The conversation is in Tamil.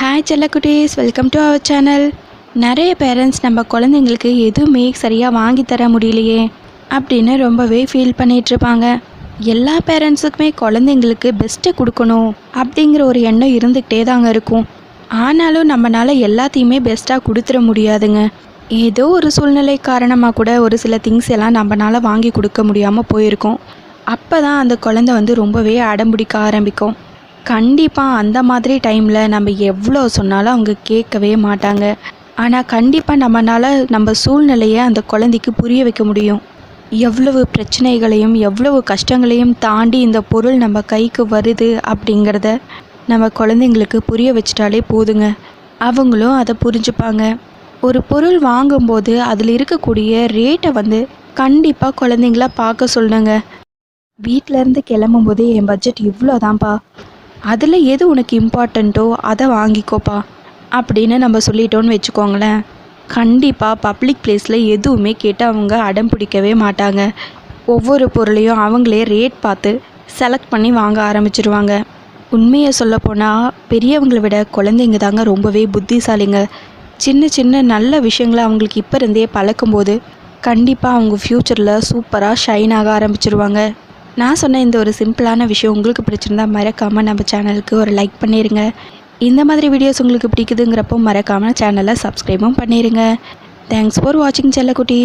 ஹாய் செல்லக்குட்டீஸ், வெல்கம் டு அவர் சேனல். நிறைய பேரண்ட்ஸ் நம்ம குழந்தைங்களுக்கு எதுவுமே சரியாக வாங்கி தர முடியலையே அப்படின்னு ரொம்பவே ஃபீல் பண்ணிகிட்ருப்பாங்க. எல்லா பேரண்ட்ஸுக்குமே குழந்தைங்களுக்கு பெஸ்ட்டு கொடுக்கணும் அப்படிங்கிற ஒரு எண்ணம் இருந்துக்கிட்டே தாங்க இருக்கும். ஆனாலும் நம்மளால் எல்லாத்தையுமே பெஸ்ட்டாக கொடுத்துட முடியாதுங்க. ஏதோ ஒரு சூழ்நிலை காரணமாக கூட ஒரு சில திங்ஸ் எல்லாம் நம்மளால் வாங்கி கொடுக்க முடியாமல் போயிருக்கோம். அப்போ தான் அந்த குழந்தை ரொம்பவே அடம்பிடிக்க ஆரம்பிக்கும். கண்டிப்பாக அந்த மாதிரி டைமில் நம்ம எவ்வளோ சொன்னாலும் அவங்க கேட்கவே மாட்டாங்க. ஆனால் கண்டிப்பாக நம்மளால் நம்ம சூழ்நிலையை அந்த குழந்தைக்கு புரிய வைக்க முடியும். எவ்வளவு பிரச்சனைகளையும் எவ்வளவு கஷ்டங்களையும் தாண்டி இந்த பொருள் நம்ம கைக்கு வருது அப்படிங்கிறத நம்ம குழந்தைங்களுக்கு புரிய வச்சிட்டாலே போதுங்க. அவங்களும் அதை புரிஞ்சுப்பாங்க. ஒரு பொருள் வாங்கும்போது அதில் இருக்கக்கூடிய ரேட்டை கண்டிப்பாக குழந்தைங்கள பார்க்க சொல்லுங்க. வீட்டிலேருந்து கிளம்பும்போதே என் பட்ஜெட் இவ்வளோ தான்ப்பா, அதில் எது உனக்கு இம்பார்ட்டண்ட்டோ அதை வாங்கிக்கோப்பா அப்படின்னு நம்ம சொல்லிட்டோன்னு வச்சுக்கோங்களேன். கண்டிப்பாக பப்ளிக் பிளேஸில் எதுவுமே கேட்டு அவங்க அடம் பிடிக்கவே மாட்டாங்க. ஒவ்வொரு பொருளையும் அவங்களே ரேட் பார்த்து செலக்ட் பண்ணி வாங்க ஆரம்பிச்சிடுவாங்க. உண்மையை சொல்லப்போனால் பெரியவங்களை விட குழந்தைங்க தாங்க ரொம்பவே புத்திசாலிங்க. சின்ன சின்ன நல்ல விஷயங்களை அவங்களுக்கு இப்போ இருந்தே பழக்கும்போது கண்டிப்பாக அவங்க ஃப்யூச்சரில் சூப்பராக ஷைன் ஆக ஆரம்பிச்சிருவாங்க. நான் சொன்ன இந்த ஒரு சிம்பிளான விஷயம் உங்களுக்கு பிடிச்சிருந்தா மறக்காமல் நம்ம சேனலுக்கு ஒரு லைக் பண்ணிடுங்க. இந்த மாதிரி வீடியோஸ் உங்களுக்கு பிடிக்குதுங்கிறப்போ மறக்காமல் சேனலை சப்ஸ்கிரைபும் பண்ணிடுங்க. தேங்க்ஸ் ஃபார் வாட்சிங் செல்லக்குட்டி.